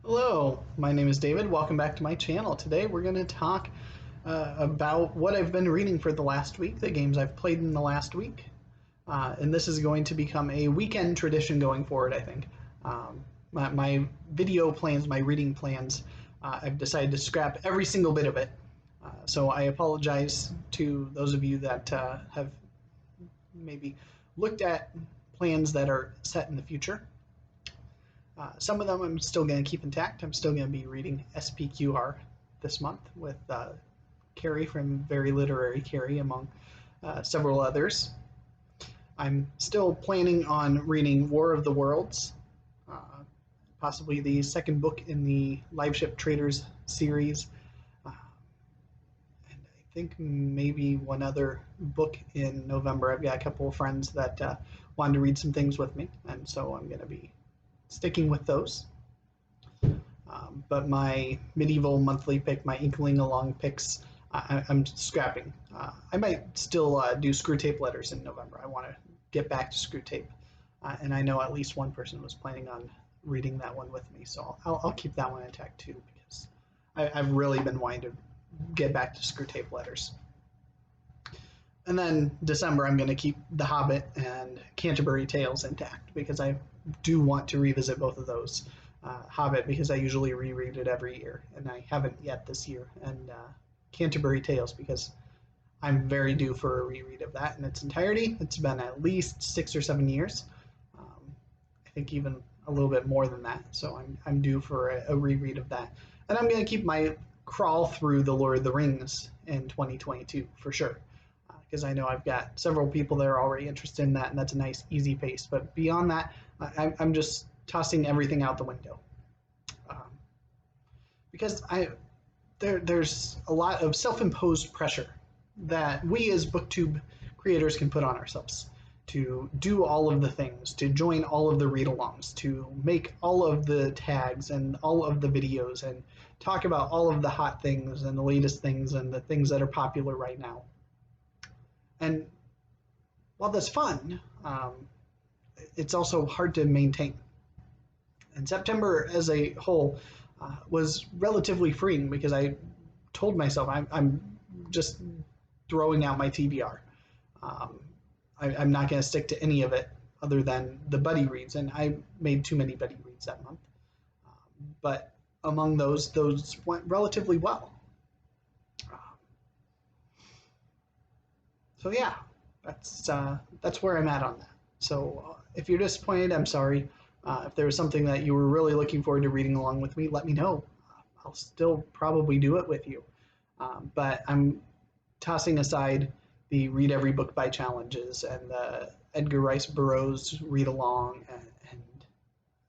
Hello, my name is David. Welcome back to my channel. Today we're going to talk about what I've been reading for the last week, the games I've played in the last week. And this is going to become a weekend tradition going forward, I think. My video plans, my reading plans, I've decided to scrap every single bit of it. So I apologize to those of you that have maybe looked at plans that are set in the future. Some of them I'm still going to keep intact. I'm still going to be reading SPQR this month with Carrie from Very Literary Carrie, among several others. I'm still planning on reading War of the Worlds, possibly the second book in the Live Ship Traders series, and I think maybe one other book in November. I've got a couple of friends that wanted to read some things with me, and so I'm going to be sticking with those. But my medieval monthly pick, my Inkling Along picks, I'm scrapping. I might still do Screw Tape Letters in November. I want to get back to Screw Tape. And I know at least one person was planning on reading that one with me, so I'll keep that one intact too, because I've really been wanting to get back to Screw Tape Letters. And then December, I'm going to keep The Hobbit and Canterbury Tales intact, because I do want to revisit both of those. Hobbit, because I usually reread it every year, and I haven't yet this year. And Canterbury Tales, because I'm very due for a reread of that in its entirety. It's been at least 6 or 7 years. I think even a little bit more than that. So I'm due for a reread of that. And I'm going to keep my crawl through The Lord of the Rings in 2022 for sure, because I know I've got several people that are already interested in that, and that's a nice, easy pace. But beyond that, I'm just tossing everything out the window, because there's a lot of self-imposed pressure that we as booktube creators can put on ourselves to do all of the things, to join all of the read-alongs, to make all of the tags and all of the videos, and talk about all of the hot things and the latest things and the things that are popular right now. And while that's fun, it's also hard to maintain. And September as a whole was relatively freeing, because I told myself I'm just throwing out my TBR. I'm not going to stick to any of it other than the buddy reads, and I made too many buddy reads that month. But among those went relatively well. So yeah, that's where I'm at on that. So if you're disappointed, I'm sorry. If there was something that you were really looking forward to reading along with me, let me know. I'll still probably do it with you. But I'm tossing aside the read every book by challenges and the Edgar Rice Burroughs read along, and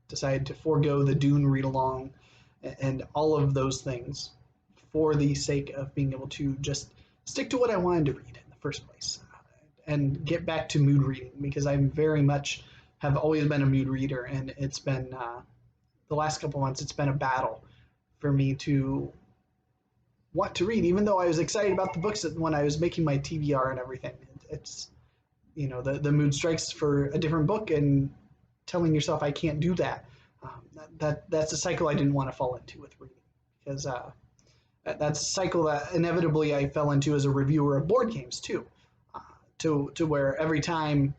decided to forego the Dune read along and all of those things for the sake of being able to just stick to what I wanted to read in the first place, and get back to mood reading, because I'm very much have always been a mood reader, and it's been the last couple months, it's been a battle for me to want to read, even though I was excited about the books when I was making my TBR and everything. It's, you know, the mood strikes for a different book, and telling yourself I can't do that. That's a cycle I didn't want to fall into with reading, because that's a cycle that inevitably I fell into as a reviewer of board games too. To where every time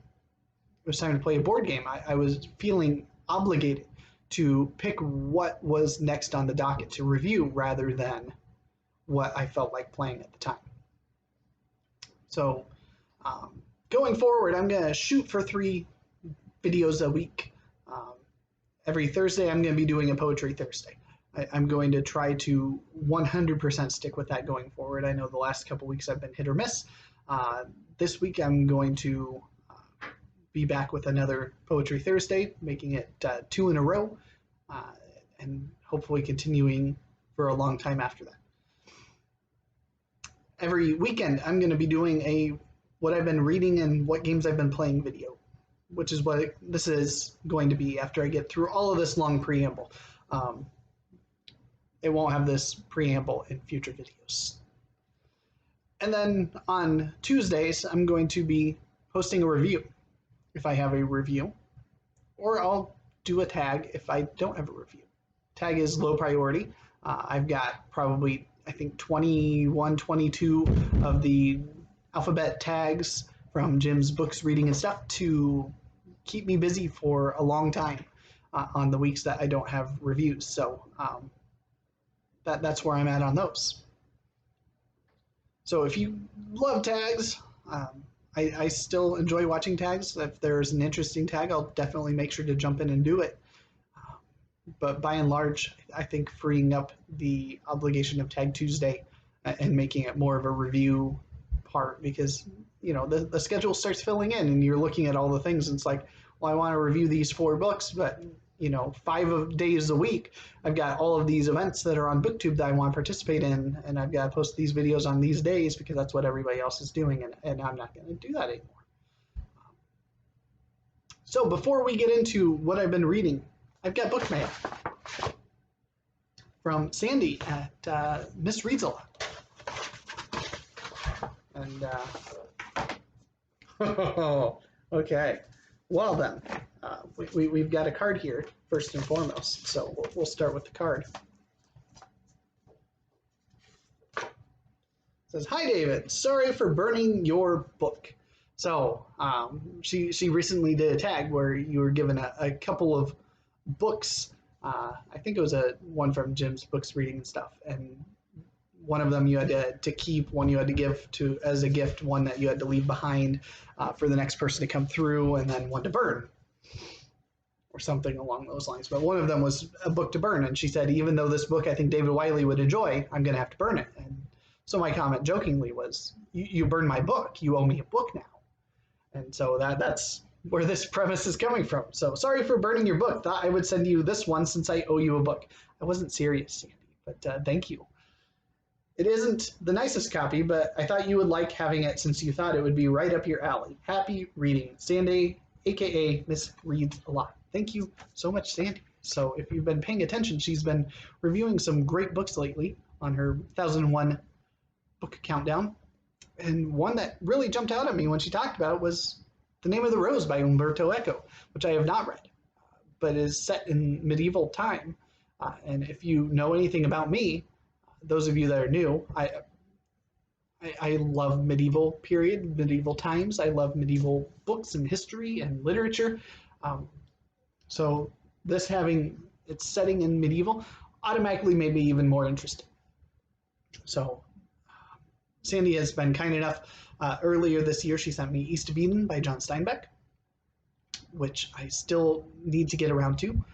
it was time to play a board game, I was feeling obligated to pick what was next on the docket to review, rather than what I felt like playing at the time. So going forward, I'm going to shoot for 3 videos a week. Every Thursday, I'm going to be doing a Poetry Thursday. I'm going to try to 100% stick with that going forward. I know the last couple weeks I've been hit or miss. This week I'm going to be back with another Poetry Thursday, making it 2 in a row, and hopefully continuing for a long time after that. Every weekend I'm going to be doing a what I've been reading and what games I've been playing video, which is what this is going to be after I get through all of this long preamble. It won't have this preamble in future videos. And then on Tuesdays, I'm going to be posting a review if I have a review, or I'll do a tag if I don't have a review. tag is low priority. I've got probably, I think, 21, 22 of the alphabet tags from Jim's books, reading, and stuff to keep me busy for a long time on the weeks that I don't have reviews. So that's where I'm at on those. So if you love tags, I still enjoy watching tags. If there's an interesting tag, I'll definitely make sure to jump in and do it. But by and large, I think freeing up the obligation of Tag Tuesday and making it more of a review part, because the schedule starts filling in and you're looking at all the things and it's like, well, I want to review these 4 books, but 5 days a week I've got all of these events that are on BookTube that I want to participate in, and I've got to post these videos on these days because that's what everybody else is doing, and I'm not going to do that anymore. So before we get into what I've been reading, I've got book mail from Sandy at Miss Reads a Lot. And okay, well then, we've got a card here first and foremost, so we'll start with the card. It says, "Hi David, sorry for burning your book." So she recently did a tag where you were given a couple of books. I think it was one from Jim's books, reading, and stuff, and one of them you had to keep, one you had to give to as a gift, one that you had to leave behind for the next person to come through, and then one to burn or something along those lines. But one of them was a book to burn, and she said, even though this book I think David Wiley would enjoy, I'm going to have to burn it. And so my comment jokingly was, you burned my book, you owe me a book now. And so that's where this premise is coming from. So sorry for burning your book. Thought I would send you this one since I owe you a book. I wasn't serious, Sandy, but thank you. It isn't the nicest copy, but I thought you would like having it since you thought it would be right up your alley. Happy reading. Sandy, aka Miss Reads a Lot. Thank you so much, Sandy. So if you've been paying attention, she's been reviewing some great books lately on her 1001 book countdown. And one that really jumped out at me when she talked about it was The Name of the Rose by Umberto Eco, which I have not read, but is set in medieval time. And if you know anything about me, those of you that are new, I love medieval period, medieval times. I love medieval books and history and literature. So this having its setting in medieval automatically made me even more interested. So Sandy has been kind enough. Earlier this year, she sent me East of Eden by John Steinbeck, which I still need to get around to.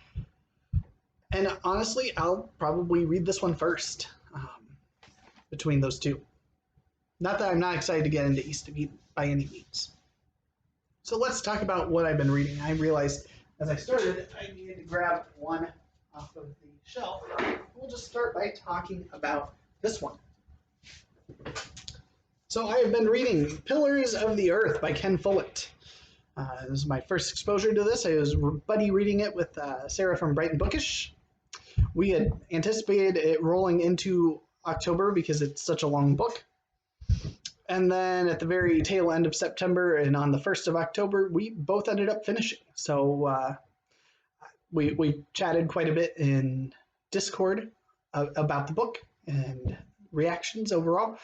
And honestly, I'll probably read this one first between those two. Not that I'm not excited to get into East of Eden by any means. So let's talk about what I've been reading. I realized as I started, I needed to grab one off of the shelf. We'll just start by talking about this one. So I have been reading Pillars of the Earth by Ken Follett. This is my first exposure to this. I was buddy reading it with Sarah from Brighton Bookish. We had anticipated it rolling into October because it's such a long book. And then at the very tail end of September and on the 1st of October, we both ended up finishing. So we chatted quite a bit in Discord about the book and reactions overall.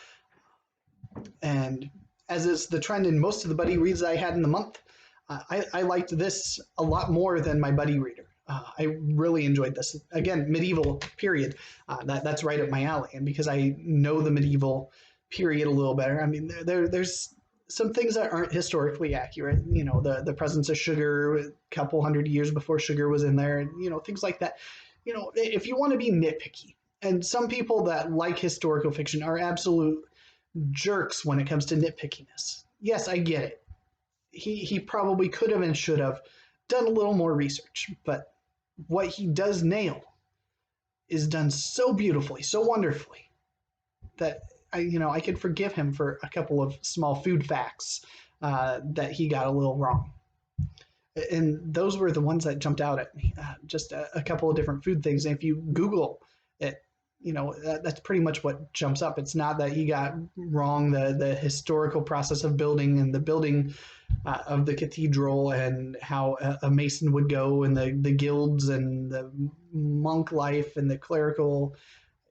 And as is the trend in most of the buddy reads I had in the month, I liked this a lot more than my buddy reader. I really enjoyed this. Again, medieval period. That's right up my alley. And because I know the medieval period a little better, I mean, there's some things that aren't historically accurate. You know, the presence of sugar a couple hundred years before sugar was in there, and, you know, things like that. You know, if you want to be nitpicky, and some people that like historical fiction are absolute jerks when it comes to nitpickiness. Yes, I get it. He probably could have and should have done a little more research, but what he does nail is done so beautifully, so wonderfully, that I could forgive him for a couple of small food facts that he got a little wrong. And those were the ones that jumped out at me. Just a couple of different food things. And if you Google it, you know, that's pretty much what jumps up. It's not that he got wrong the historical process of building and the building of the cathedral and how a mason would go, and the guilds and the monk life and the clerical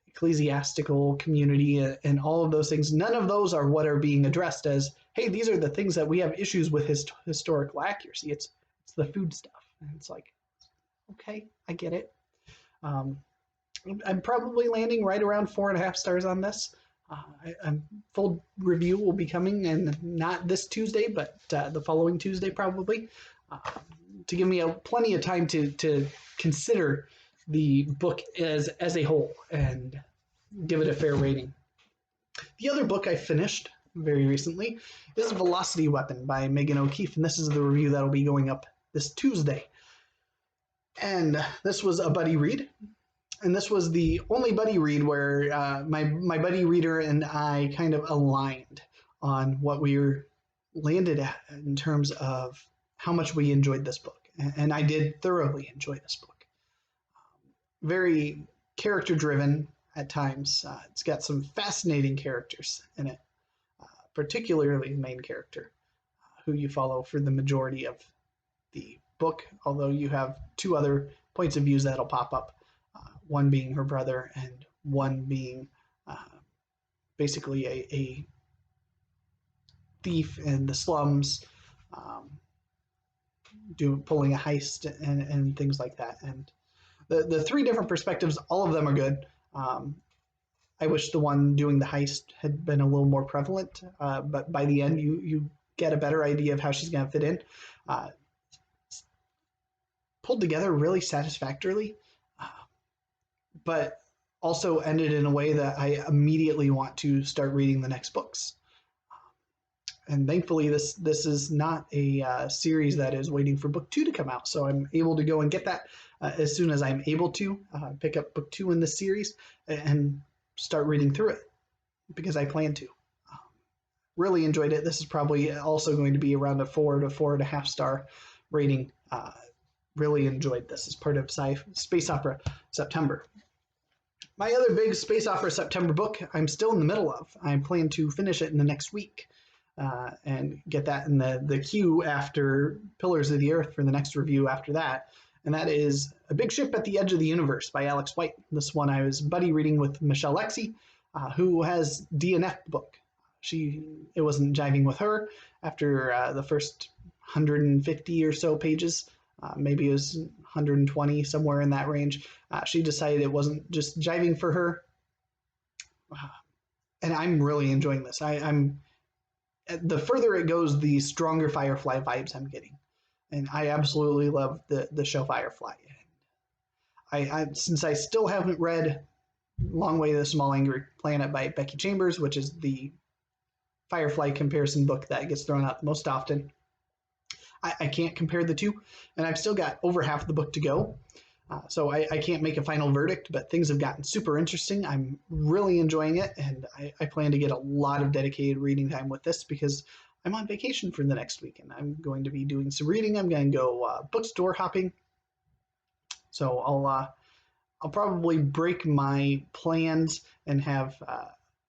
ecclesiastical community and all of those things. None of those are what are being addressed as, hey, these are the things that we have issues with historical accuracy. It's the food stuff. And it's like, okay, I get it. I'm probably landing right around 4.5 stars on this. Full review will be coming, and not this Tuesday, but the following Tuesday probably, to give me plenty of time to consider the book as a whole and give it a fair rating. The other book I finished very recently is Velocity Weapon by Megan O'Keefe, and this is the review that will be going up this Tuesday. And this was a buddy read, and this was the only buddy read where my buddy reader and I kind of aligned on what we landed at in terms of how much we enjoyed this book. And I did thoroughly enjoy this book. Very character driven at times. It's got some fascinating characters in it, particularly the main character, who you follow for the majority of the book, although you have two other points of views that'll pop up, one being her brother and one being basically a thief in the slums, pulling a heist and things like that. And the three different perspectives, all of them are good. I wish the one doing the heist had been a little more prevalent, but by the end, you get a better idea of how she's going to fit in. Pulled together really satisfactorily, but also ended in a way that I immediately want to start reading the next books. And thankfully, this is not a series that is waiting for book 2 to come out, so I'm able to go and get that as soon as I'm able to pick up book 2 in this series and start reading through it, because I plan to. Really enjoyed it. This is probably also going to be around a 4 to 4.5 star rating. Really enjoyed this as part of Space Opera September. My other big Space Opera September book I'm still in the middle of. I plan to finish it in the next week and get that in the queue after Pillars of the Earth for the next review after that. And that is A Big Ship at the Edge of the Universe by Alex White. This one I was buddy reading with Michelle Lexi, who has DNF the book. It wasn't jiving with her after the first 150 or so pages. Maybe it was 120, somewhere in that range. She decided it wasn't just jiving for her. And I'm really enjoying this. I'm the further it goes, the stronger Firefly vibes I'm getting. And I absolutely love the show Firefly. Since I still haven't read Long Way to the Small Angry Planet by Becky Chambers, which is the Firefly comparison book that gets thrown out the most often, I can't compare the two, and I've still got over half of the book to go. So I can't make a final verdict, but things have gotten super interesting. I'm really enjoying it, and I plan to get a lot of dedicated reading time with this because I'm on vacation for the next week, and I'm going to be doing some reading. I'm going to go bookstore hopping. So I'll probably break my plans and have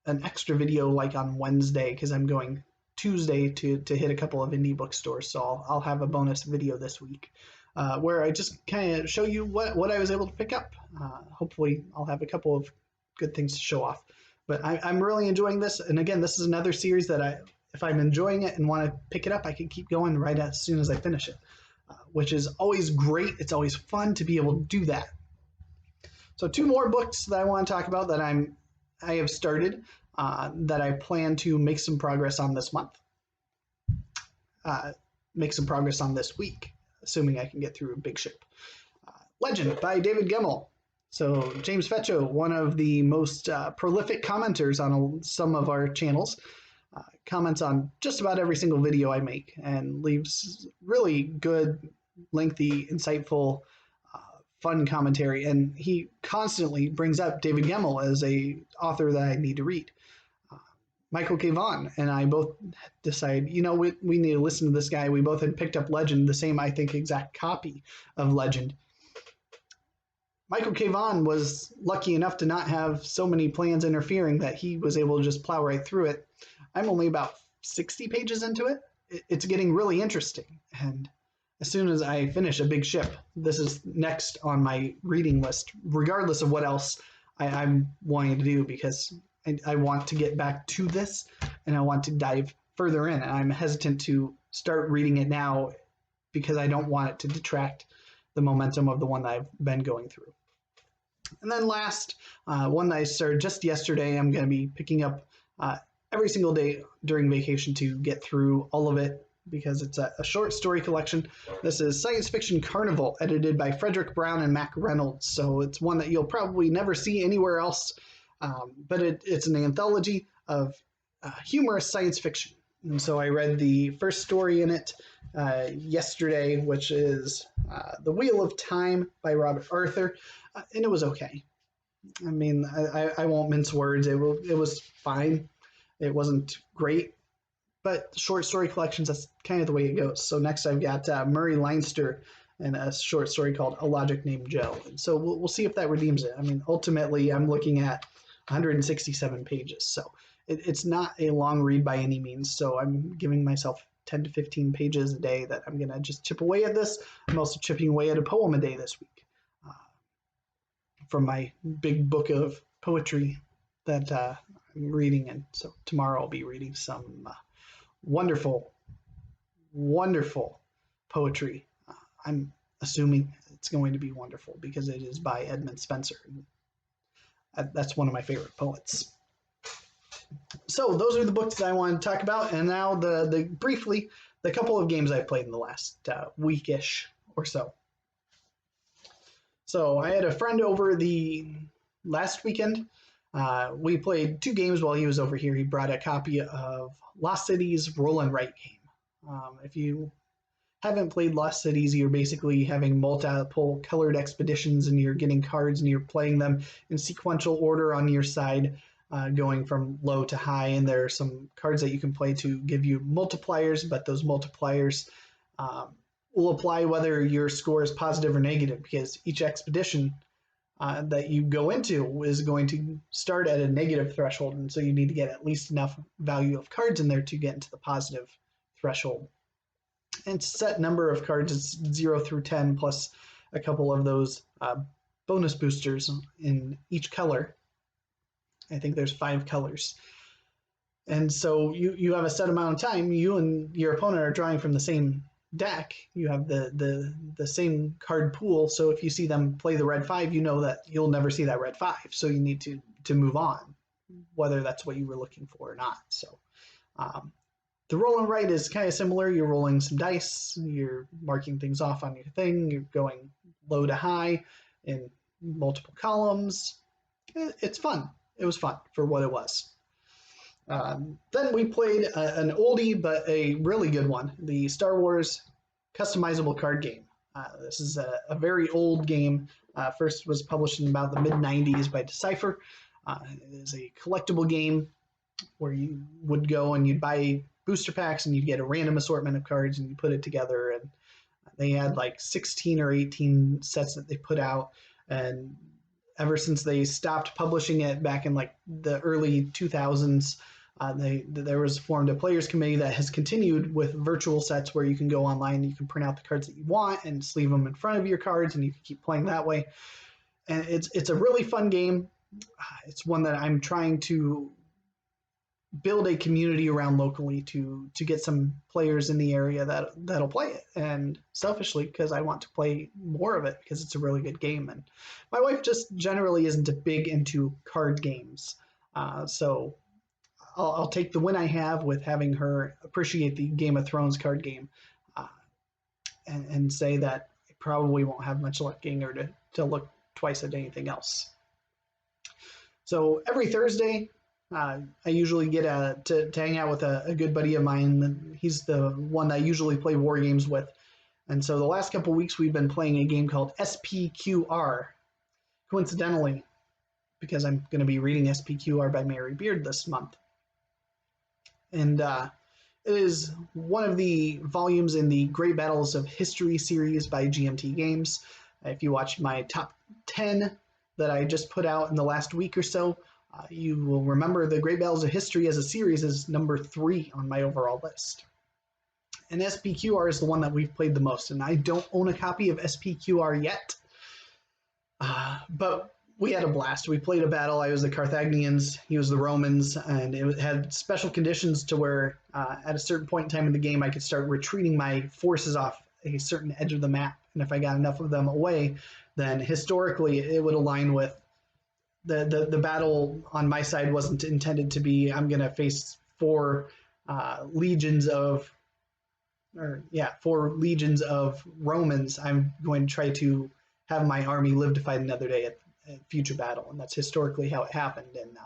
an extra video like on Wednesday, because I'm going Tuesday to hit a couple of indie bookstores. So I'll have a bonus video this week where I just kind of show you what I was able to pick up. Hopefully I'll have a couple of good things to show off. But I'm really enjoying this. And again, this is another series that if I'm enjoying it and want to pick it up, I can keep going right as soon as I finish it, which is always great. It's always fun to be able to do that. So 2 more books that I want to talk about that I have started that I plan to make some progress on this month. Make some progress on this week, assuming I can get through A Big Ship. Legend by David Gemmell. So James Fetcho, one of the most prolific commenters on some of our channels, comments on just about every single video I make and leaves really good, lengthy, insightful, fun commentary. And he constantly brings up David Gemmell as a author that I need to read. Michael K. Vaughan and I both decided, we need to listen to this guy. We both had picked up Legend, the same, I think, exact copy of Legend. Michael K. Vaughan was lucky enough to not have so many plans interfering that he was able to just plow right through it. I'm only about 60 pages into it, it's getting really interesting. And as soon as I finish a big ship, this is next on my reading list, regardless of what else I'm wanting to do, because I want to get back to this and I want to dive further in. And I'm hesitant to start reading it now because I don't want it to detract the momentum of the one that I've been going through. And then last, one that I started just yesterday, I'm going to be picking up every single day during vacation to get through all of it, because it's a short story collection. This is Science Fiction Carnival, edited by Fredric Brown and Mack Reynolds. So it's one that you'll probably never see anywhere else, but it's an anthology of humorous science fiction. And so I read the first story in it yesterday, which is The Wheel of Time by Robert Arthur, and it was okay. I mean, I won't mince words. It was fine. It wasn't great, but short story collections, that's kind of the way it goes. So next I've got Murray Leinster and a short story called A Logic Named Joe. And so we'll see if that redeems it. I mean, ultimately, I'm looking at 167 pages. So it's not a long read by any means. So I'm giving myself 10 to 15 pages a day that I'm going to just chip away at this. I'm also chipping away at a poem a day this week from my big book of poetry that I'm reading. And so tomorrow I'll be reading some wonderful, wonderful poetry. I'm assuming it's going to be wonderful because it is by Edmund Spenser. That's one of my favorite poets. So those are the books that I want to talk about, and now briefly the couple of games I've played in the last weekish or so. So I had a friend over the last weekend. We played 2 games while he was over here. He brought a copy of Lost Cities Roll and Write game. If you haven't played Lost Cities, you're basically having multiple colored expeditions and you're getting cards and you're playing them in sequential order on your side, going from low to high. And there are some cards that you can play to give you multipliers, but those multipliers will apply whether your score is positive or negative, because each expedition that you go into is going to start at a negative threshold, and so you need to get at least enough value of cards in there to get into the positive threshold. And set number of cards is 0 through 10 plus a couple of those bonus boosters in each color. I think there's 5 colors. And so you have a set amount of time. You and your opponent are drawing from the same deck. You have the same card pool. So if you see them play the red 5, you know that you'll never see that red 5. So you need to move on, whether that's what you were looking for or not. So the roll and write is kind of similar. You're rolling some dice, you're marking things off on your thing, you're going low to high in multiple columns. It's fun. It was fun for what it was. Then we played an oldie but a really good one, the Star Wars Customizable card game. This is a very old game. First was published in about the mid-90s by Decipher. It is a collectible game where you would go and you'd buy booster packs and you'd get a random assortment of cards and you put it together. And they had like 16 or 18 sets that they put out. And ever since they stopped publishing it back in like the early 2000s, there was formed a players committee that has continued with virtual sets where you can go online, you can print out the cards that you want and sleeve them in front of your cards, and you can keep playing that way. And it's a really fun game. It's one that I'm trying to build a community around locally to get some players in the area that'll play it. And selfishly, because I want to play more of it because it's a really good game. And my wife just generally isn't big into card games, so I'll take the win I have with having her appreciate the Game of Thrones card game, and say that I probably won't have much luck getting her to look twice at anything else. So every Thursday, I usually get to hang out with a good buddy of mine. He's the one I usually play war games with. And so the last couple weeks we've been playing a game called SPQR, coincidentally, because I'm going to be reading SPQR by Mary Beard this month. And it is one of the volumes in the Great Battles of History series by GMT Games. If you watched my top 10 that I just put out in the last week or so, you will remember the Great Battles of History as a series is number 3 on my overall list. And SPQR is the one that we've played the most, and I don't own a copy of SPQR yet, but we had a blast. We played a battle. I was the Carthaginians, he was the Romans, and it had special conditions to where at a certain point in time in the game I could start retreating my forces off a certain edge of the map, and if I got enough of them away, then historically it would align with the battle on my side wasn't intended to be I'm going to face four legions of Romans. I'm going to try to have my army live to fight another day at future battle, and that's historically how it happened. And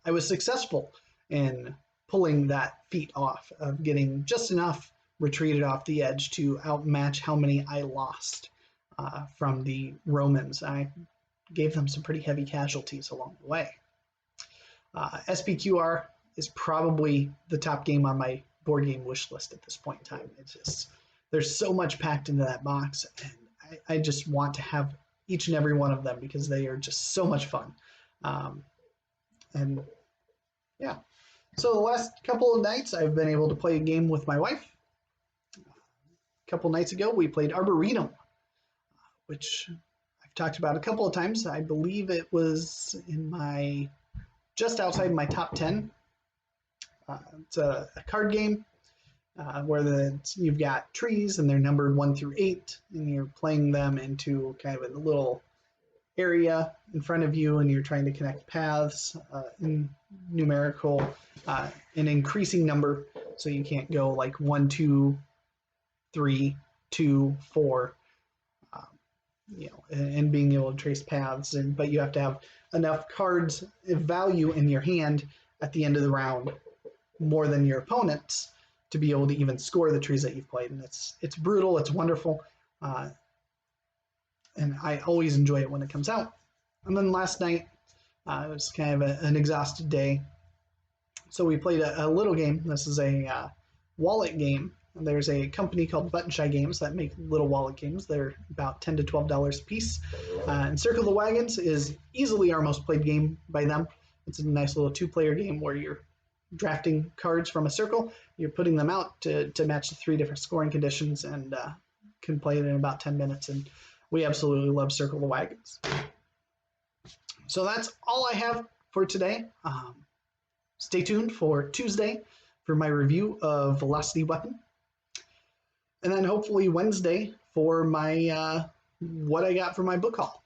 I was successful in pulling that feat off of getting just enough retreated off the edge to outmatch how many I lost from the Romans. I gave them some pretty heavy casualties along the way. SPQR is probably the top game on my board game wish list at this point in time. It's just, there's so much packed into that box, and I just want to have each and every one of them because they are just so much fun. And yeah, so the last couple of nights I've been able to play a game with my wife. A couple nights ago we played Arboretum, which I've talked about a couple of times. I believe it was in my just outside my top 10. It's a card game where you've got trees and they're numbered 1 through 8, and you're playing them into kind of a little area in front of you, and you're trying to connect paths in numerical, an increasing number, so you can't go like 1, 2, 3, 2, 4, and being able to trace paths, but you have to have enough cards of value in your hand at the end of the round, more than your opponents, to be able to even score the trees that you've played. And it's brutal, it's wonderful, and I always enjoy it when it comes out. And then last night, it was kind of an exhausted day, so we played a little game. This is a wallet game. There's a company called Button Shy Games that make little wallet games. They're about $10 to $12 a piece. And Circle the Wagons is easily our most played game by them. It's a nice little 2-player game where you're drafting cards from a circle, you're putting them out to match the 3 different scoring conditions, and can play it in about 10 minutes. And we absolutely love Circle the Wagons. So that's all I have for today. Stay tuned for Tuesday for my review of Velocity Weapon. And then hopefully Wednesday for my what I got for my book haul.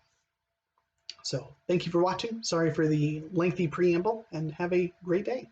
So thank you for watching. Sorry for the lengthy preamble, and have a great day.